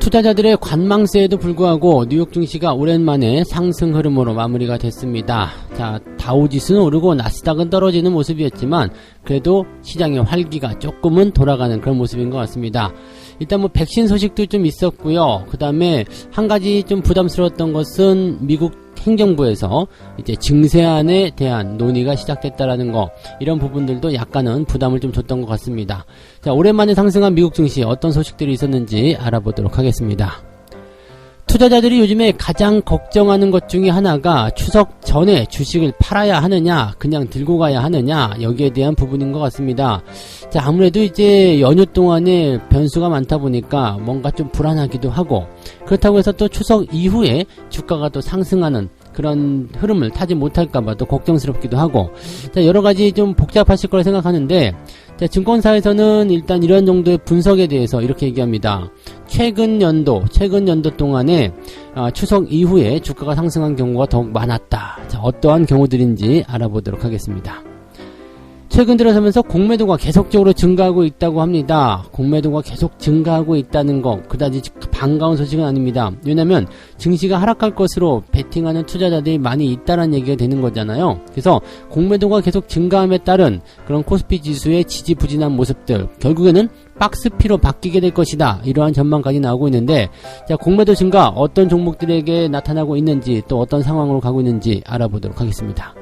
투자자들의 관망세에도 불구하고 뉴욕 증시가 오랜만에 상승 흐름으로 마무리가 됐습니다. 자, 다우지수는 오르고 나스닥은 떨어지는 모습이었지만 그래도 시장의 활기가 조금은 돌아가는 그런 모습인 것 같습니다. 일단 뭐 백신 소식도 좀 있었고요. 그 다음에 한 가지 좀 부담스러웠던 것은 미국 행정부에서 이제 증세안에 대한 논의가 시작됐다라는 거, 이런 부분들도 약간은 부담을 좀 줬던 것 같습니다. 자, 오랜만에 상승한 미국 증시 어떤 소식들이 있었는지 알아보도록 하겠습니다. 투자자들이 요즘에 가장 걱정하는 것 중에 하나가 추석 전에 주식을 팔아야 하느냐, 그냥 들고 가야 하느냐, 여기에 대한 부분인 것 같습니다. 자, 아무래도 이제 연휴 동안에 변수가 많다 보니까 뭔가 좀 불안하기도 하고, 그렇다고 해서 또 추석 이후에 주가가 또 상승하는 그런 흐름을 타지 못할까봐 또 걱정스럽기도 하고, 자, 여러가지 좀 복잡하실 거라 생각하는데, 자, 증권사에서는 일단 이런 정도의 분석에 대해서 이렇게 얘기합니다. 최근 연도 동안에 추석 이후에 주가가 상승한 경우가 더욱 많았다. 자, 어떠한 경우들인지 알아보도록 하겠습니다. 최근 들어서면서 공매도가 계속적으로 증가하고 있다고 합니다. 공매도가 계속 증가하고 있다는 거 그다지 반가운 소식은 아닙니다. 왜냐면 증시가 하락할 것으로 베팅하는 투자자들이 많이 있다는 얘기가 되는 거잖아요. 그래서 공매도가 계속 증가함에 따른 그런 코스피 지수의 지지부진한 모습들, 결국에는 박스피로 바뀌게 될 것이다, 이러한 전망까지 나오고 있는데, 자, 공매도 증가 어떤 종목들에게 나타나고 있는지, 또 어떤 상황으로 가고 있는지 알아보도록 하겠습니다.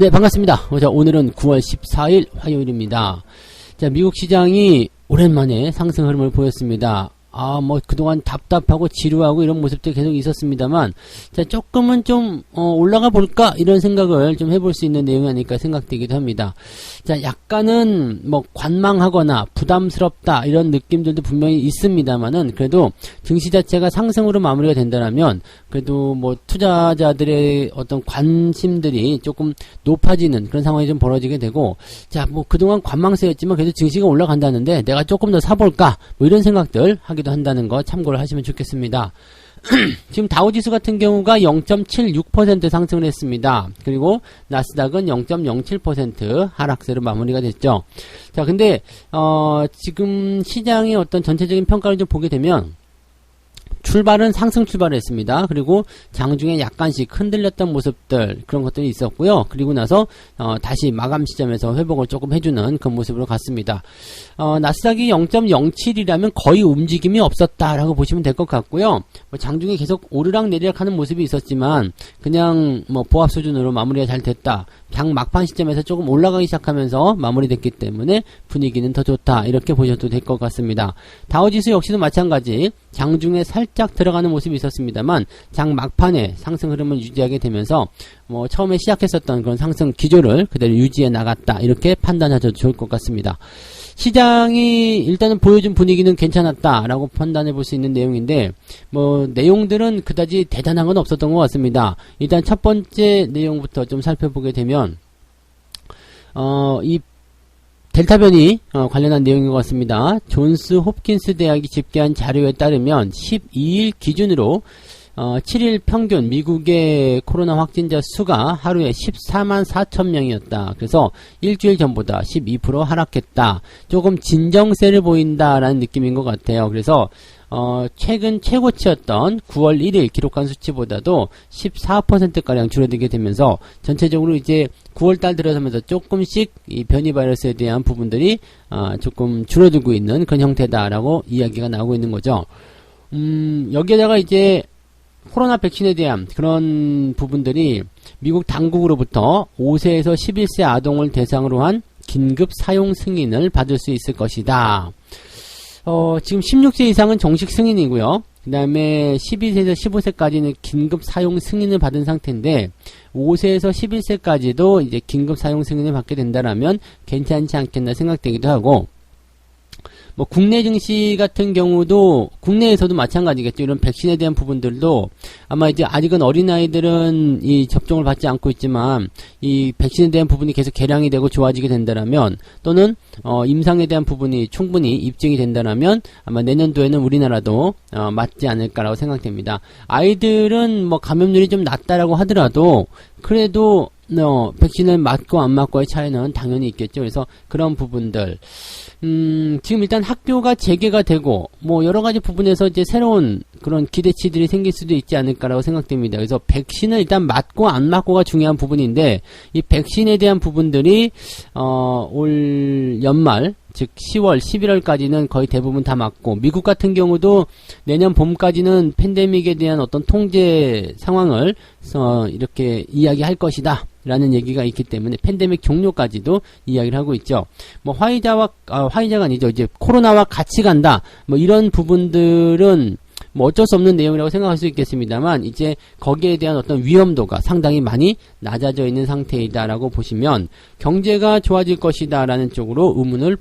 네, 반갑습니다. 자, 오늘은 9월 14일 화요일입니다. 자, 미국 시장이 오랜만에 상승 흐름을 보였습니다. 뭐 그동안 답답하고 지루하고 이런 모습도 계속 있었습니다만, 자, 조금은 좀 올라가 볼까, 이런 생각을 좀 해볼 수 있는 내용이 아닐까 생각되기도 합니다. 자, 약간은 뭐 관망하거나 부담스럽다, 이런 느낌들도 분명히 있습니다만은, 그래도 증시 자체가 상승으로 마무리가 된다면 그래도 뭐 투자자들의 어떤 관심들이 조금 높아지는 그런 상황이 좀 벌어지게 되고, 자, 뭐 그동안 관망세였지만 그래도 증시가 올라간다는데 내가 조금 더 사볼까, 뭐 이런 생각들 하기도 한다는 거 참고를 하시면 좋겠습니다. 지금 다우지수 같은 경우가 0.76% 상승을 했습니다. 그리고 나스닥은 0.07% 하락세로 마무리가 됐죠. 자, 근데 지금 시장의 어떤 전체적인 평가를 좀 보게 되면 출발은 상승 출발을 했습니다. 그리고 장중에 약간씩 흔들렸던 모습들, 그런 것들이 있었고요. 그리고 나서 다시 마감 시점에서 회복을 조금 해주는 그런 모습으로 갔습니다. 나스닥이 0.07이라면 거의 움직임이 없었다라고 보시면 될 것 같고요. 뭐 장중에 계속 오르락 내리락 하는 모습이 있었지만 그냥 뭐 보합 수준으로 마무리가 잘 됐다. 장 막판 시점에서 조금 올라가기 시작하면서 마무리됐기 때문에 분위기는 더 좋다, 이렇게 보셔도 될 것 같습니다. 다우지수 역시도 마찬가지 장중에 살짝 들어가는 모습이 있었습니다만 장 막판에 상승 흐름을 유지하게 되면서 뭐 처음에 시작했었던 그런 상승 기조를 그대로 유지해 나갔다, 이렇게 판단하셔도 좋을 것 같습니다. 시장이 일단은 보여준 분위기는 괜찮았다라고 판단해 볼 수 있는 내용인데, 뭐 내용들은 그다지 대단한 건 없었던 것 같습니다. 일단 첫 번째 내용부터 좀 살펴보게 되면 이 델타 변이 관련한 내용인 것 같습니다. 존스 홉킨스 대학이 집계한 자료에 따르면 12일 기준으로 7일 평균 미국의 코로나 확진자 수가 하루에 14만 4천 명이었다. 그래서 일주일 전보다 12% 하락했다. 조금 진정세를 보인다라는 느낌인 것 같아요. 그래서 최근 최고치였던 9월 1일 기록한 수치보다도 14%가량 줄어들게 되면서 전체적으로 이제 9월달 들어서면서 조금씩 이 변이 바이러스에 대한 부분들이 조금 줄어들고 있는 그런 형태다라고 이야기가 나오고 있는 거죠. 여기에다가 이제 코로나 백신에 대한 그런 부분들이 미국 당국으로부터 5세에서 11세 아동을 대상으로 한 긴급 사용 승인을 받을 수 있을 것이다. 지금 16세 이상은 정식 승인이고요. 그 다음에 12세에서 15세까지는 긴급 사용 승인을 받은 상태인데 5세에서 11세까지도 이제 긴급 사용 승인을 받게 된다라면 괜찮지 않겠나 생각되기도 하고, 뭐 국내 증시 같은 경우도 국내에서도 마찬가지겠죠. 이런 백신에 대한 부분들도 아마 이제 아직은 어린아이들은 이 접종을 받지 않고 있지만 이 백신에 대한 부분이 계속 개량이 되고 좋아지게 된다라면 또는 임상에 대한 부분이 충분히 입증이 된다라면 아마 내년도에는 우리나라도 맞지 않을까라고 생각됩니다. 아이들은 뭐 감염률이 좀 낮다라고 하더라도 그래도 백신을 맞고 안 맞고의 차이는 당연히 있겠죠. 그래서 그런 부분들 지금 일단 학교가 재개가 되고 뭐 여러 가지 부분에서 이제 새로운 그런 기대치들이 생길 수도 있지 않을까라고 생각됩니다. 그래서 백신을 일단 맞고 안 맞고가 중요한 부분인데 이 백신에 대한 부분들이 올 연말 즉 10월, 11월까지는 거의 대부분 다 맞고 미국 같은 경우도 내년 봄까지는 팬데믹에 대한 어떤 통제 상황을 이렇게 이야기할 것이다 라는 얘기가 있기 때문에 팬데믹 종료까지도 이야기를 하고 있죠. 뭐 화이자가 아니죠. 이제 코로나와 같이 간다. 뭐 이런 부분들은 뭐 어쩔 수 없는 내용이라고 생각할 수 있겠습니다만 이제 거기에 대한 어떤 위험도가 상당히 많이 낮아져 있는 상태이다라고 보시면 경제가 좋아질 것이다라는 쪽으로 의문을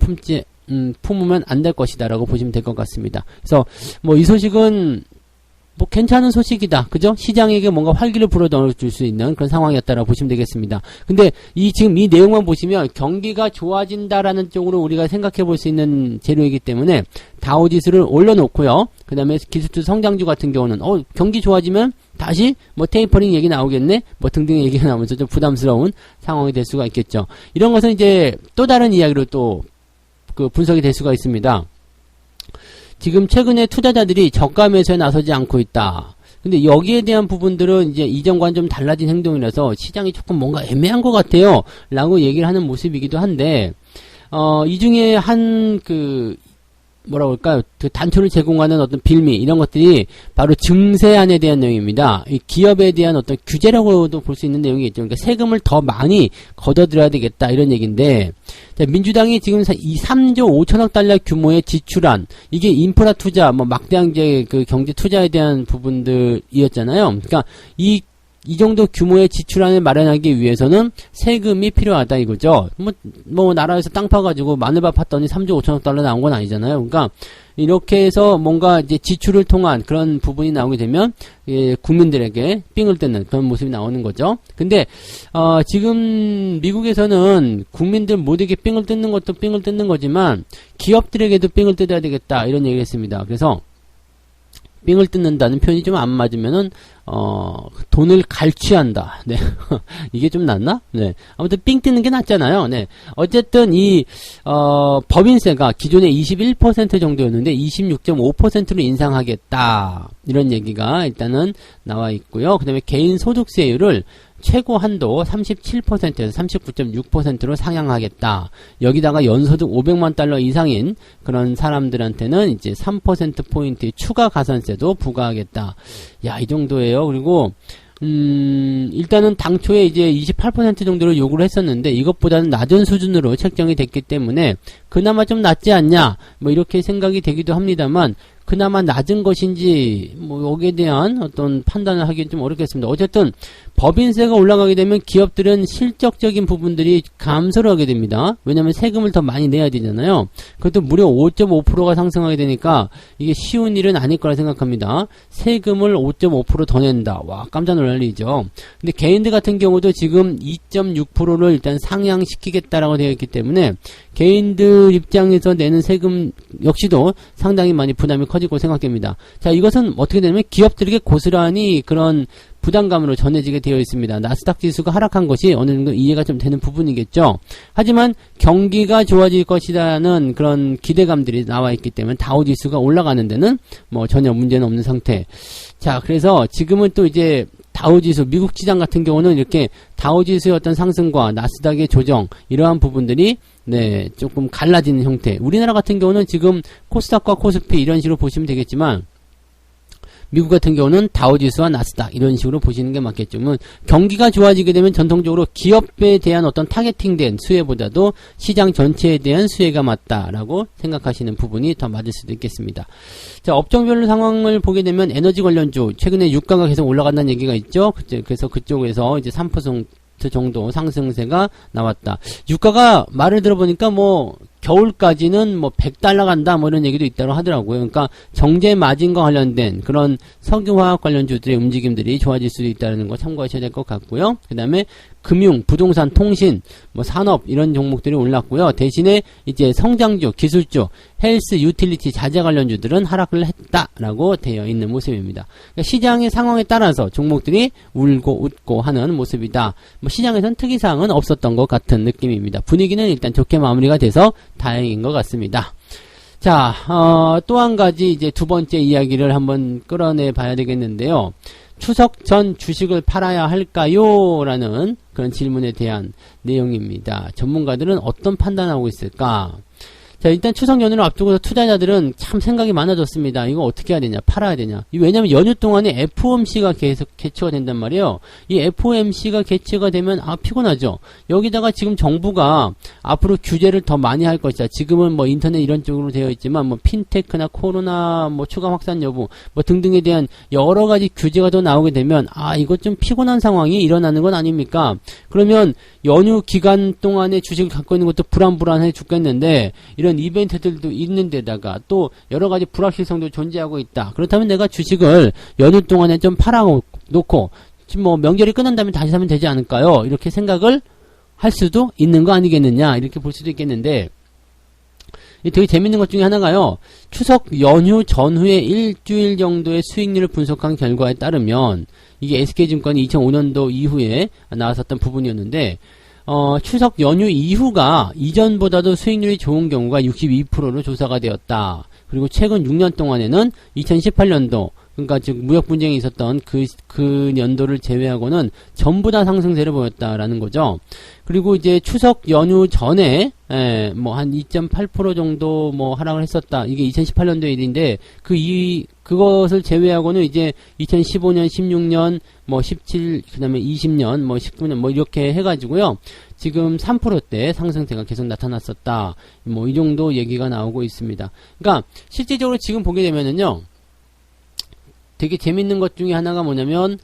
품으면 안 될 것이다라고 보시면 될 것 같습니다. 그래서 뭐 이 소식은 뭐 괜찮은 소식이다. 그죠? 시장에게 뭔가 활기를 불어넣어줄 수 있는 그런 상황이었다라고 보시면 되겠습니다. 근데 지금 이 내용만 보시면 경기가 좋아진다라는 쪽으로 우리가 생각해 볼 수 있는 재료이기 때문에 다우지수를 올려놓고요. 그 다음에 기술주 성장주 같은 경우는 경기 좋아지면 다시 뭐 테이퍼링 얘기 나오겠네? 뭐 등등의 얘기가 나오면서 좀 부담스러운 상황이 될 수가 있겠죠. 이런 것은 이제 또 다른 이야기로 또 그 분석이 될 수가 있습니다. 지금 최근에 투자자들이 저가 매수에 나서지 않고 있다. 근데 여기에 대한 부분들은 이제 이전과는 좀 달라진 행동이라서 시장이 조금 뭔가 애매한 것 같아요. 라고 얘기를 하는 모습이기도 한데, 이 중에 뭐라고 할까요? 그 단초를 제공하는 어떤 빌미, 이런 것들이 바로 증세안에 대한 내용입니다. 이 기업에 대한 어떤 규제라고도 볼 수 있는 내용이겠죠. 그러니까 세금을 더 많이 걷어들여야 되겠다, 이런 얘기인데, 자, 민주당이 지금 3조 5천억 달러 규모의 지출안, 이게 인프라 투자, 뭐 막대한 그 경제 투자에 대한 부분들이었잖아요. 그러니까 이 정도 규모의 지출안을 마련하기 위해서는 세금이 필요하다 이거죠. 뭐 나라에서 땅 파가지고 마늘밥 팠더니 3조 5천억 달러 나온 건 아니잖아요. 그러니까 이렇게 해서 뭔가 이제 지출을 통한 그런 부분이 나오게 되면 국민들에게 삥을 뜯는 그런 모습이 나오는 거죠. 근데 지금 미국에서는 국민들 모두에게 삥을 뜯는 것도 삥을 뜯는 거지만 기업들에게도 삥을 뜯어야 되겠다 이런 얘기를 했습니다. 그래서 삥을 뜯는다는 표현이 좀 안 맞으면은 돈을 갈취한다. 네. 이게 좀 낫나? 네. 아무튼 삥 뜯는 게 낫잖아요. 네. 어쨌든 법인세가 기존에 21% 정도였는데 26.5%로 인상하겠다. 이런 얘기가 일단은 나와 있고요. 그 다음에 개인 소득세율을 최고 한도 37%에서 39.6%로 상향하겠다. 여기다가 연소득 500만 달러 이상인 그런 사람들한테는 이제 3%포인트의 추가 가산세도 부과하겠다. 야, 이 정도예요. 그리고 일단은 당초에 이제 28% 정도로 요구를 했었는데 이것보다는 낮은 수준으로 책정이 됐기 때문에 그나마 좀 낫지 않냐 뭐 이렇게 생각이 되기도 합니다만 그나마 낮은 것인지 뭐 여기에 대한 어떤 판단을 하기는 좀 어렵겠습니다. 어쨌든 법인세가 올라가게 되면 기업들은 실적적인 부분들이 감소를 하게 됩니다. 왜냐하면 세금을 더 많이 내야 되잖아요. 그것도 무려 5.5%가 상승하게 되니까 이게 쉬운 일은 아닐 거라 생각합니다. 세금을 5.5% 더 낸다. 와, 깜짝 놀랄 일이죠. 근데 개인들 같은 경우도 지금 2.6%를 일단 상향시키겠다라고 되어 있기 때문에 개인들 입장에서 내는 세금 역시도 상당히 많이 부담이 커지고 생각됩니다. 자, 이것은 어떻게 되냐면 기업들에게 고스란히 그런 부담감으로 전해지게 되어 있습니다. 나스닥 지수가 하락한 것이 어느 정도 이해가 좀 되는 부분이겠죠. 하지만 경기가 좋아질 것이라는 그런 기대감들이 나와 있기 때문에 다우 지수가 올라가는 데는 뭐 전혀 문제는 없는 상태. 자, 그래서 지금은 또 이제 다우지수, 미국 시장 같은 경우는 이렇게 다우지수의 어떤 상승과 나스닥의 조정, 이러한 부분들이 네, 조금 갈라지는 형태. 우리나라 같은 경우는 지금 코스닥과 코스피 이런 식으로 보시면 되겠지만 미국 같은 경우는 다우지수와 나스닥 이런 식으로 보시는 게 맞겠죠. 경기가 좋아지게 되면 전통적으로 기업에 대한 어떤 타겟팅된 수혜보다도 시장 전체에 대한 수혜가 맞다라고 생각하시는 부분이 더 맞을 수도 있겠습니다. 자, 업종별로 상황을 보게 되면 에너지 관련주 최근에 유가가 계속 올라간다는 얘기가 있죠. 그래서 그쪽에서 이제 3% 정도 상승세가 나왔다. 유가가 말을 들어보니까 뭐 겨울까지는 뭐 $100 간다 뭐 이런 얘기도 있다고 하더라고요. 그러니까 정제 마진과 관련된 그런 석유화학 관련주들의 움직임들이 좋아질 수도 있다는 거 참고하셔야 될 것 같고요. 그 다음에 금융, 부동산, 통신, 뭐 산업 이런 종목들이 올랐고요. 대신에 이제 성장주, 기술주, 헬스, 유틸리티, 자재 관련주들은 하락을 했다라고 되어 있는 모습입니다. 그러니까 시장의 상황에 따라서 종목들이 울고 웃고 하는 모습이다. 뭐 시장에선 특이사항은 없었던 것 같은 느낌입니다. 분위기는 일단 좋게 마무리가 돼서 다행인 것 같습니다. 자, 또 한 가지 이제 두 번째 이야기를 한번 끌어내 봐야 되겠는데요. 추석 전 주식을 팔아야 할까요? 라는 그런 질문에 대한 내용입니다. 전문가들은 어떤 판단하고 있을까? 자, 일단 추석 연휴를 앞두고서 투자자들은 참 생각이 많아졌습니다. 이거 어떻게 해야 되냐? 팔아야 되냐? 왜냐면 연휴 동안에 FOMC가 계속 개최가 된단 말이에요. 이 FOMC가 개최가 되면 피곤하죠. 여기다가 지금 정부가 앞으로 규제를 더 많이 할 것이다. 지금은 뭐 인터넷 이런 쪽으로 되어 있지만 뭐 핀테크나 코로나 뭐 추가 확산 여부 뭐 등등에 대한 여러 가지 규제가 더 나오게 되면 이거 좀 피곤한 상황이 일어나는 건 아닙니까? 그러면 연휴 기간 동안에 주식을 갖고 있는 것도 불안불안해 죽겠는데 이런 이벤트들도 있는 데다가 또 여러 가지 불확실성도 존재하고 있다. 그렇다면 내가 주식을 연휴 동안에 좀 팔아놓고 지금 뭐 명절이 끝난 다음에 다시 사면 되지 않을까요? 이렇게 생각을 할 수도 있는 거 아니겠느냐 이렇게 볼 수도 있겠는데 되게 재밌는 것 중에 하나가요. 추석 연휴 전후에 일주일 정도의 수익률을 분석한 결과에 따르면 이게 SK증권이 2005년도 이후에 나왔었던 부분이었는데 추석 연휴 이후가 이전보다도 수익률이 좋은 경우가 62%로 조사가 되었다. 그리고 최근 6년 동안에는 2018년도 그러니까 즉 무역 분쟁이 있었던 그 연도를 제외하고는 전부 다 상승세를 보였다라는 거죠. 그리고 이제 추석 연휴 전에 뭐 한 2.8% 정도 뭐 하락을 했었다. 이게 2018년도 일인데 그것을 제외하고는 이제 2015년, 16년, 뭐 17, 그다음에 20년, 뭐 19년 뭐 이렇게 해가지고요. 지금 3%대 상승세가 계속 나타났었다. 뭐 이 정도 얘기가 나오고 있습니다. 그러니까 실질적으로 지금 보게 되면은요. 되게 재밌는 것 중에 하나가 뭐냐면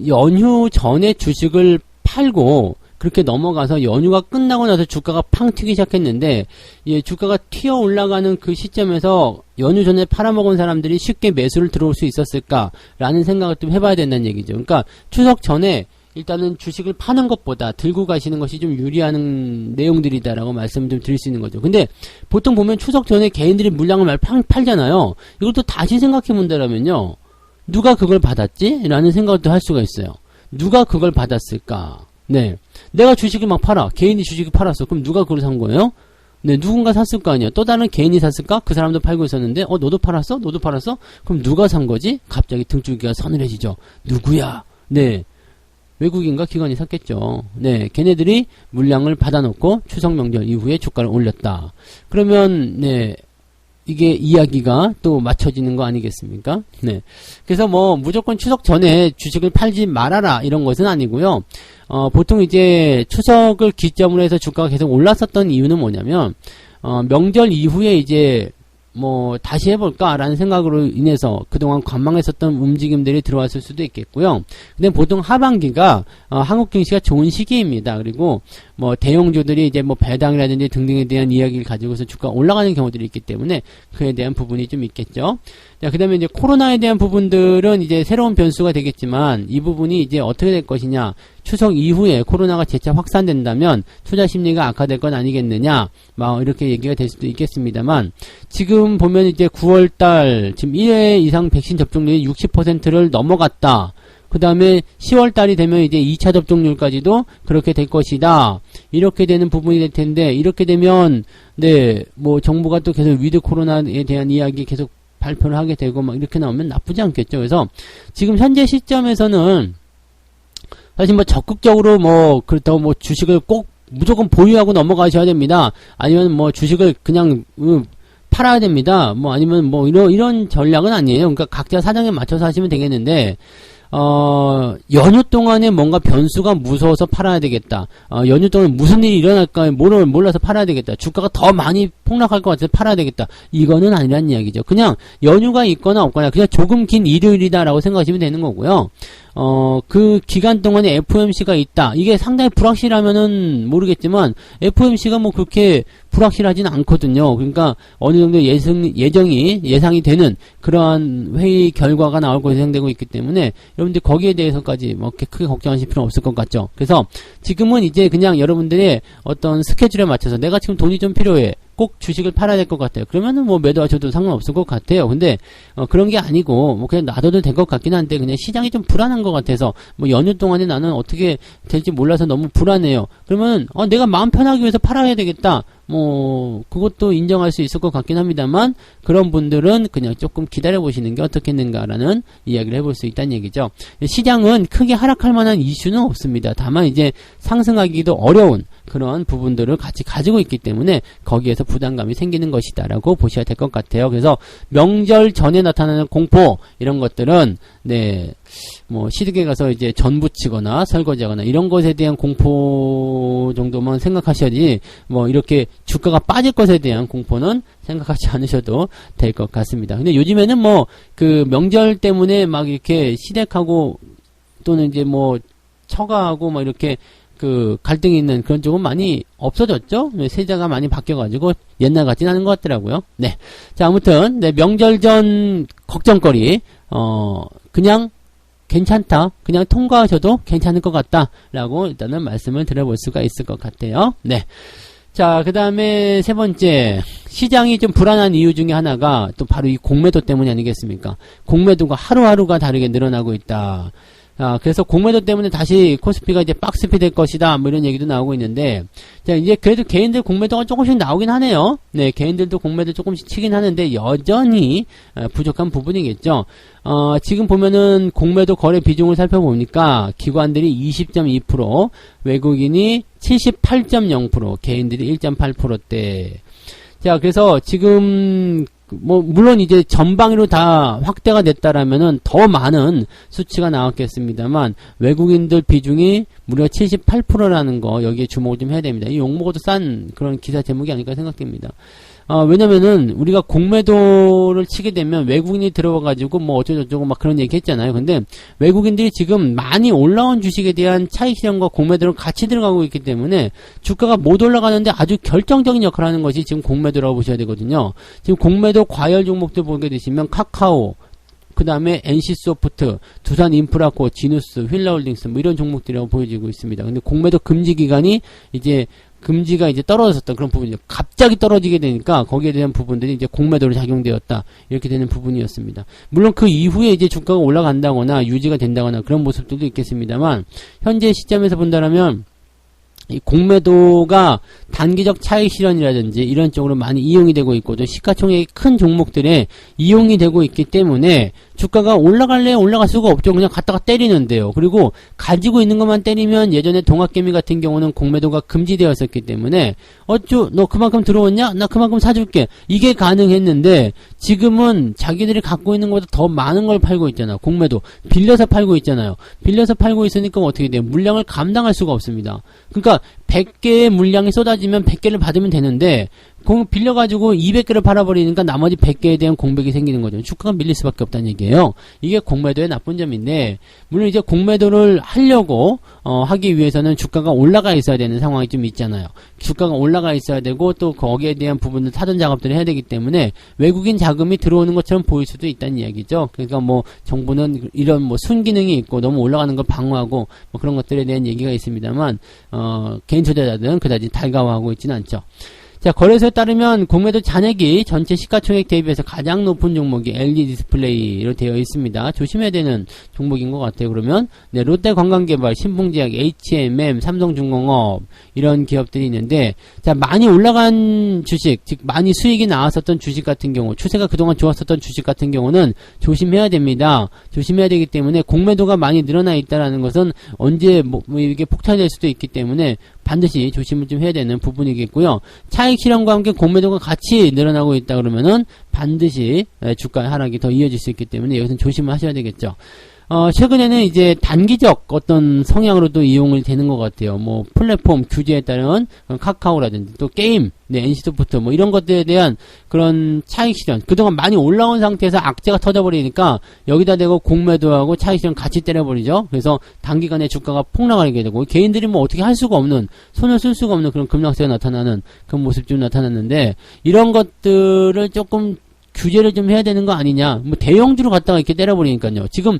연휴 전에 주식을 팔고 그렇게 넘어가서 연휴가 끝나고 나서 주가가 팡 튀기 시작했는데 주가가 튀어 올라가는 그 시점에서 연휴 전에 팔아먹은 사람들이 쉽게 매수를 들어올 수 있었을까라는 생각을 좀 해봐야 된다는 얘기죠. 그러니까 추석 전에 일단은 주식을 파는 것보다 들고 가시는 것이 좀 유리한 내용들이다라고 말씀을 좀 드릴 수 있는 거죠. 근데 보통 보면 추석 전에 개인들이 물량을 많이 팔잖아요. 이걸 또 다시 생각해 본다라면요. 누가 그걸 받았지? 라는 생각도 할 수가 있어요. 누가 그걸 받았을까? 네. 내가 주식을 막 팔아. 개인이 주식을 팔았어. 그럼 누가 그걸 산 거예요? 네, 누군가 샀을 거 아니야. 또 다른 개인이 샀을까? 그 사람도 팔고 있었는데, 너도 팔았어? 너도 팔았어? 그럼 누가 산 거지? 갑자기 등줄기가 서늘해지죠. 누구야? 네. 외국인과 기관이 샀겠죠. 네, 걔네들이 물량을 받아놓고 추석 명절 이후에 주가를 올렸다. 그러면 네, 이게 이야기가 또 맞춰지는 거 아니겠습니까? 네, 그래서 뭐 무조건 추석 전에 주식을 팔지 말아라 이런 것은 아니고요. 보통 이제 추석을 기점으로 해서 주가가 계속 올랐었던 이유는 뭐냐면 명절 이후에 이제 뭐 다시 해볼까라는 생각으로 인해서 그동안 관망했었던 움직임들이 들어왔을 수도 있겠고요. 근데 보통 하반기가 한국 증시가 좋은 시기입니다. 그리고 뭐 대형주들이 이제 뭐 배당이라든지 등등에 대한 이야기를 가지고서 주가 올라가는 경우들이 있기 때문에 그에 대한 부분이 좀 있겠죠. 자, 그다음에 이제 코로나에 대한 부분들은 이제 새로운 변수가 되겠지만 이 부분이 이제 어떻게 될 것이냐. 추석 이후에 코로나가 재차 확산된다면 투자 심리가 악화될 건 아니겠느냐. 막 이렇게 얘기가 될 수도 있겠습니다만 지금 보면 이제 9월달 지금 1회 이상 백신 접종률이 60%를 넘어갔다. 그 다음에 10월달이 되면 이제 2차 접종률까지도 그렇게 될 것이다. 이렇게 되는 부분이 될 텐데 이렇게 되면 네, 뭐 정부가 또 계속 위드 코로나에 대한 이야기 계속 발표를 하게 되고 막 이렇게 나오면 나쁘지 않겠죠. 그래서 지금 현재 시점에서는 사실 뭐 적극적으로 뭐 그렇다고 뭐 주식을 꼭 무조건 보유하고 넘어가셔야 됩니다. 아니면 뭐 주식을 그냥 팔아야 됩니다. 뭐 아니면 뭐 이런 전략은 아니에요. 그러니까 각자 사정에 맞춰서 하시면 되겠는데 연휴 동안에 뭔가 변수가 무서워서 팔아야 되겠다. 연휴 동안 무슨 일이 일어날까 몰라서 팔아야 되겠다. 주가가 더 많이 폭락할 것 같아서 팔아야 되겠다. 이거는 아니란 이야기죠. 그냥 연휴가 있거나 없거나 그냥 조금 긴 일요일이다라고 생각하시면 되는 거고요. 그 기간 동안에 FOMC가 있다. 이게 상당히 불확실하면은 모르겠지만 FOMC가 뭐 그렇게 불확실하진 않거든요. 그러니까 어느 정도 예상이 되는 그러한 회의 결과가 나올 것으로 예상되고 있기 때문에 여러분들 거기에 대해서까지 뭐 크게 걱정하실 필요는 없을 것 같죠. 그래서 지금은 이제 그냥 여러분들의 어떤 스케줄에 맞춰서 내가 지금 돈이 좀 필요해. 꼭 주식을 팔아야 될 것 같아요. 그러면은 뭐 매도하셔도 상관없을 것 같아요. 근데 그런 게 아니고 뭐 그냥 놔둬도 될 것 같긴 한데 그냥 시장이 좀 불안한 것 같아서 뭐 연휴 동안에 나는 어떻게 될지 몰라서 너무 불안해요. 그러면 내가 마음 편하기 위해서 팔아야 되겠다. 뭐 그것도 인정할 수 있을 것 같긴 합니다만 그런 분들은 그냥 조금 기다려 보시는 게 어떻겠는가라는 이야기를 해볼 수 있다는 얘기죠. 시장은 크게 하락할 만한 이슈는 없습니다. 다만 이제 상승하기도 어려운 그런 부분들을 같이 가지고 있기 때문에 거기에서 부담감이 생기는 것이다라고 보셔야 될 것 같아요. 그래서 명절 전에 나타나는 공포 이런 것들은 뭐 시댁에 가서 이제 전 부치거나 설거지하거나 이런 것에 대한 공포 정도만 생각하셔야지 뭐 이렇게 주가가 빠질 것에 대한 공포는 생각하지 않으셔도 될 것 같습니다. 근데 요즘에는 뭐 그 명절 때문에 막 이렇게 시댁하고 또는 이제 뭐 처가하고 막 이렇게 그 갈등이 있는 그런 쪽은 많이 없어졌죠. 세자가 많이 바뀌어가지고 옛날 같진 않은 것 같더라고요. 네, 자 아무튼 명절 전 걱정거리 그냥 괜찮다. 그냥 통과하셔도 괜찮을 것 같다. 라고 일단은 말씀을 드려볼 수가 있을 것 같아요. 네. 자, 그 다음에 세 번째. 시장이 좀 불안한 이유 중에 하나가 또 바로 이 공매도 때문이 아니겠습니까? 공매도가 하루하루가 다르게 늘어나고 있다. 그래서 공매도 때문에 다시 코스피가 이제 박스피 될 것이다. 뭐 이런 얘기도 나오고 있는데, 자, 이제 그래도 개인들 공매도가 조금씩 나오긴 하네요. 네, 개인들도 공매도 조금씩 치긴 하는데, 여전히 부족한 부분이겠죠. 지금 보면은 공매도 거래 비중을 살펴보니까, 기관들이 20.2%, 외국인이 78.0%, 개인들이 1.8%대. 자, 그래서 지금, 물론 이제 전방위로 다 확대가 됐다라면은 더 많은 수치가 나왔겠습니다만, 외국인들 비중이 무려 78%라는 거, 여기에 주목을 좀 해야 됩니다. 이 욕먹어도 싼 그런 기사 제목이 아닐까 생각됩니다. 왜냐면은 우리가 공매도를 치게 되면 외국인이 들어와가지고 뭐 어쩌고저쩌고 막 그런 얘기 했잖아요. 근데 외국인들이 지금 많이 올라온 주식에 대한 차익 실현과 공매도를 같이 들어가고 있기 때문에 주가가 못 올라가는데 아주 결정적인 역할을 하는 것이 지금 공매도라고 보셔야 되거든요. 지금 공매도 과열 종목들 보게 되시면 카카오, 그 다음에 NC소프트, 두산인프라코, 지누스, 휠라홀딩스 뭐 이런 종목들이라고 보여지고 있습니다. 근데 공매도 금지 기간이 이제 금지가 이제 떨어졌었던 그런 부분이죠. 갑자기 떨어지게 되니까 거기에 대한 부분들이 이제 공매도로 작용되었다. 이렇게 되는 부분이었습니다. 물론 그 이후에 이제 주가가 올라간다거나 유지가 된다거나 그런 모습들도 있겠습니다만 현재 시점에서 본다면 이 공매도가 단기적 차익 실현이라든지 이런 쪽으로 많이 이용이 되고 있고 또 시가총액이 큰 종목들에 이용이 되고 있기 때문에 주가가 올라갈래 올라갈 수가 없죠. 그냥 갖다가 때리는데요. 그리고 가지고 있는 것만 때리면 예전에 동학개미 같은 경우는 공매도가 금지되었었기 때문에 너 그만큼 들어왔냐? 나 그만큼 사줄게. 이게 가능했는데 지금은 자기들이 갖고 있는 것보다 더 많은 걸 팔고 있잖아요. 공매도 빌려서 팔고 있잖아요. 빌려서 팔고 있으니까 어떻게 돼요? 물량을 감당할 수가 없습니다. 그러니까 100개의 물량이 쏟아지면 100개를 받으면 되는데 빌려가지고 200개를 팔아버리니까 나머지 100개에 대한 공백이 생기는 거죠. 주가가 밀릴 수밖에 없다는 얘기예요. 이게 공매도의 나쁜 점인데 물론 이제 공매도를 하려고 하기 위해서는 주가가 올라가 있어야 되는 상황이 좀 있잖아요. 주가가 올라가 있어야 되고 또 거기에 대한 부분을 사전 작업들을 해야 되기 때문에 외국인 자금이 들어오는 것처럼 보일 수도 있다는 이야기죠. 그러니까 뭐 정부는 이런 뭐 순기능이 있고 너무 올라가는 걸 방어하고 뭐 그런 것들에 대한 얘기가 있습니다만 개인 투자자들은 그다지 달가워하고 있지는 않죠. 자, 거래소에 따르면 공매도 잔액이 전체 시가총액 대비해서 가장 높은 종목이 LG 디스플레이로 되어 있습니다. 조심해야 되는 종목인 것 같아요. 그러면 롯데관광개발, 신풍제약, H&M, 삼성중공업 이런 기업들이 있는데 자, 많이 올라간 주식, 즉 많이 수익이 나왔었던 주식 같은 경우, 추세가 그동안 좋았었던 주식 같은 경우는 조심해야 됩니다. 조심해야 되기 때문에 공매도가 많이 늘어나 있다는 것은 언제 뭐 이게 폭탄될 수도 있기 때문에 반드시 조심을 좀 해야 되는 부분이겠고요. 차익 실현과 함께 공매도가 같이 늘어나고 있다 그러면은 반드시 주가 하락이 더 이어질 수 있기 때문에 여기서는 조심을 하셔야 되겠죠. 최근에는 이제 단기적 어떤 성향으로도 이용이 되는 것 같아요. 뭐, 플랫폼 규제에 따른 카카오라든지 또 게임, 네, NC소프트 뭐 이런 것들에 대한 그런 차익 실현. 그동안 많이 올라온 상태에서 악재가 터져버리니까 여기다 대고 공매도하고 차익 실현 같이 때려버리죠. 그래서 단기간에 주가가 폭락하게 되고 개인들이 뭐 어떻게 할 수가 없는, 손을 쓸 수가 없는 그런 급락세가 나타나는 그런 모습 좀 나타났는데 이런 것들을 조금 규제를 좀 해야 되는 거 아니냐. 뭐 대형주로 갖다가 이렇게 때려버리니까요. 지금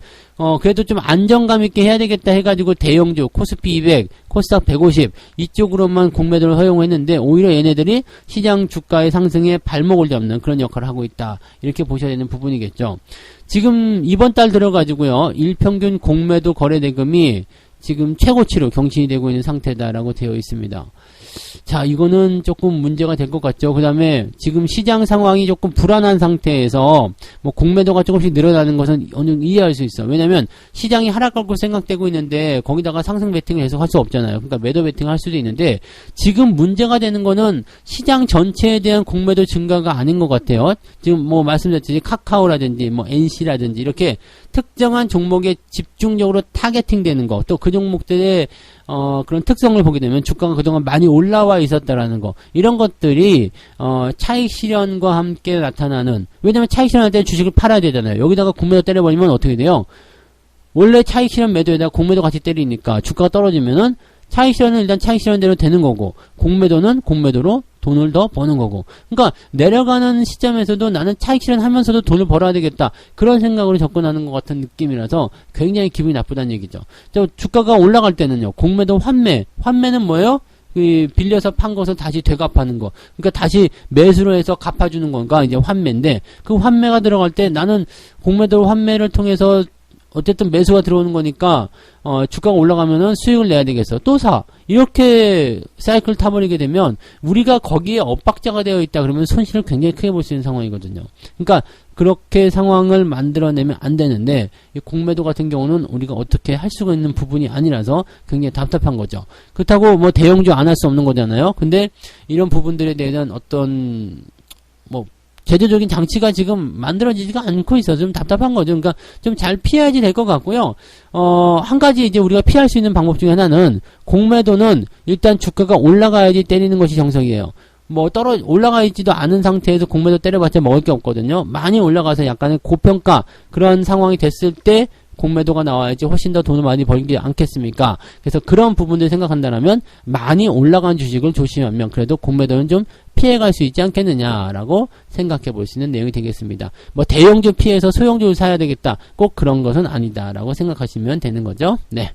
그래도 좀 안정감 있게 해야 되겠다 해가지고 대형주 코스피 200, 코스닥 150 이쪽으로만 공매도를 허용했는데 오히려 얘네들이 시장 주가의 상승에 발목을 잡는 그런 역할을 하고 있다. 이렇게 보셔야 되는 부분이겠죠. 지금 이번 달 들어가지고요. 일평균 공매도 거래대금이 지금 최고치로 경신이 되고 있는 상태다라고 되어 있습니다. 자, 이거는 조금 문제가 될 것 같죠. 그 다음에 지금 시장 상황이 조금 불안한 상태에서 뭐 공매도가 조금씩 늘어나는 것은 어느 정도 이해할 수 있어. 왜냐면 시장이 하락할 거 생각되고 있는데 거기다가 상승 베팅을 계속 할 수 없잖아요. 그러니까 매도 베팅을 할 수도 있는데 지금 문제가 되는 거는 시장 전체에 대한 공매도 증가가 아닌 것 같아요. 지금 뭐 말씀드렸듯이 카카오라든지 뭐 NC라든지 이렇게 특정한 종목에 집중적으로 타겟팅 되는 거, 또 그 종목들의 그런 특성을 보게 되면 주가가 그동안 많이 올라와 있었다라는 거, 이런 것들이 차익 실현과 함께 나타나는, 왜냐면 차익 실현할 때 주식을 팔아야 되잖아요. 여기다가 공매도 때려버리면 어떻게 돼요? 원래 차익 실현 매도에다가 공매도 같이 때리니까 주가가 떨어지면은 차익 실현은 일단 차익 실현대로 되는 거고, 공매도는 공매도로 돈을 더 버는 거고. 그러니까 내려가는 시점에서도 나는 차익 실현하면서도 돈을 벌어야 되겠다, 그런 생각으로 접근하는 것 같은 느낌이라서 굉장히 기분이 나쁘다는 얘기죠. 주가가 올라갈 때는요, 공매도 환매는 뭐예요? 빌려서 판 것을 다시 되갚아는 거. 그러니까 다시 매수로 해서 갚아주는 거가 이제 환매인데, 그 환매가 들어갈 때 나는 공매도 환매를 통해서 어쨌든 매수가 들어오는 거니까 주가가 올라가면은 수익을 내야 되겠어. 또 사. 이렇게 사이클 타버리게 되면 우리가 거기에 엇박자가 되어 있다 그러면 손실을 굉장히 크게 볼 수 있는 상황이거든요. 그러니까 그렇게 상황을 만들어내면 안 되는데, 이 공매도 같은 경우는 우리가 어떻게 할 수가 있는 부분이 아니라서 굉장히 답답한 거죠. 그렇다고 뭐 대형주 안 할 수 없는 거잖아요. 근데 이런 부분들에 대한 어떤 뭐 제도적인 장치가 지금 만들어지지가 않고 있어서 좀 답답한 거죠. 그러니까 좀 잘 피해야지 될 것 같고요. 한 가지 이제 우리가 피할 수 있는 방법 중에 하나는, 공매도는 일단 주가가 올라가야지 때리는 것이 정석이에요. 뭐 올라가 있지도 않은 상태에서 공매도 때려봤자 먹을 게 없거든요. 많이 올라가서 약간의 고평가 그런 상황이 됐을 때 공매도가 나와야지 훨씬 더 돈을 많이 벌지 않겠습니까? 그래서 그런 부분들 생각한다면 많이 올라간 주식을 조심하면 그래도 공매도는 좀 피해갈 수 있지 않겠느냐라고 생각해 볼 수 있는 내용이 되겠습니다. 뭐 대형주 피해서 소형주를 사야 되겠다, 꼭 그런 것은 아니다라고 생각하시면 되는 거죠. 네.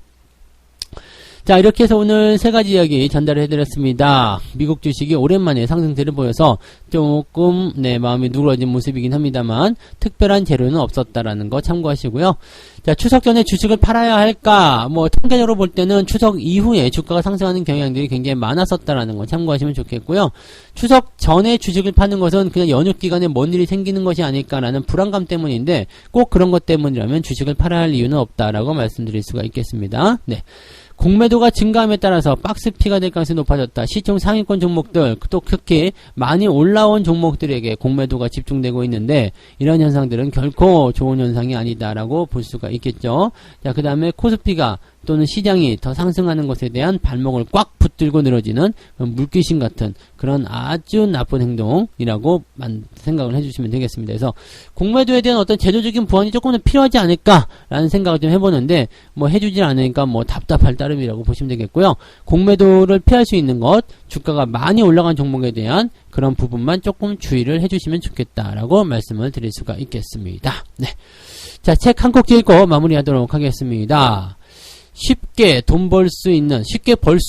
자, 이렇게 해서 오늘 세 가지 이야기 전달을 해드렸습니다. 미국 주식이 오랜만에 상승세를 보여서 조금 마음이 누그러진 모습이긴 합니다만 특별한 재료는 없었다라는 거 참고하시고요. 자, 추석 전에 주식을 팔아야 할까? 뭐 통계적으로 볼 때는 추석 이후에 주가가 상승하는 경향들이 굉장히 많았었다라는 거 참고하시면 좋겠고요. 추석 전에 주식을 파는 것은 그냥 연휴 기간에 뭔 일이 생기는 것이 아닐까라는 불안감 때문인데, 꼭 그런 것 때문이라면 주식을 팔아야 할 이유는 없다라고 말씀드릴 수가 있겠습니다. 네. 공매도가 증가함에 따라서 박스피가 될 가능성이 높아졌다. 시총 상위권 종목들, 또 특히 많이 올라온 종목들에게 공매도가 집중되고 있는데, 이런 현상들은 결코 좋은 현상이 아니다라고 볼 수가 있겠죠. 자, 그 다음에 코스피가 또는 시장이 더 상승하는 것에 대한 발목을 꽉 붙들고 늘어지는 물귀신 같은 그런 아주 나쁜 행동이라고 생각을 해주시면 되겠습니다. 그래서 공매도에 대한 어떤 제도적인 보완이 조금 더 필요하지 않을까라는 생각을 좀 해보는데, 뭐 해주질 않으니까 뭐 답답할 따름이라고 보시면 되겠고요. 공매도를 피할 수 있는 것, 주가가 많이 올라간 종목에 대한 그런 부분만 조금 주의를 해주시면 좋겠다라고 말씀을 드릴 수가 있겠습니다. 네. 자, 책 한 꼭지 읽고 마무리하도록 하겠습니다. 쉽게 벌 수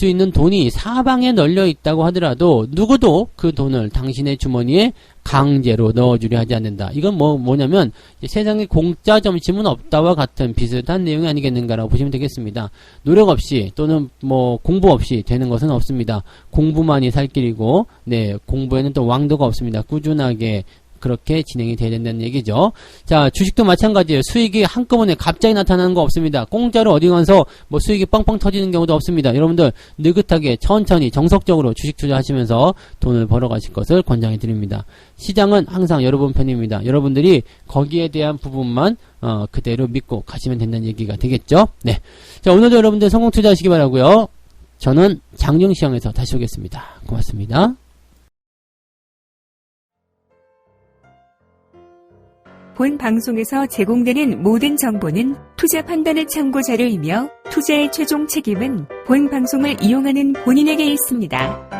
있는 돈이 사방에 널려 있다고 하더라도 누구도 그 돈을 당신의 주머니에 강제로 넣어주려 하지 않는다. 이건 뭐냐면 세상에 공짜 점심은 없다와 같은 비슷한 내용이 아니겠는가라고 보시면 되겠습니다. 노력 없이 또는 뭐 공부 없이 되는 것은 없습니다. 공부만이 살 길이고, 네, 공부에는 또 왕도가 없습니다. 꾸준하게 그렇게 진행이 돼야 된다는 얘기죠. 자, 주식도 마찬가지예요. 수익이 한꺼번에 갑자기 나타나는 거 없습니다. 공짜로 어디 가서 뭐 수익이 뻥뻥 터지는 경우도 없습니다. 여러분들 느긋하게 천천히 정석적으로 주식 투자하시면서 돈을 벌어가실 것을 권장해 드립니다. 시장은 항상 여러분 편입니다. 여러분들이 거기에 대한 부분만 그대로 믿고 가시면 된다는 얘기가 되겠죠. 네. 자, 오늘도 여러분들 성공 투자하시기 바라고요. 저는 장정시장에서 다시 오겠습니다. 고맙습니다. 본 방송에서 제공되는 모든 정보는 투자 판단의 참고 자료이며 투자의 최종 책임은 본 방송을 이용하는 본인에게 있습니다.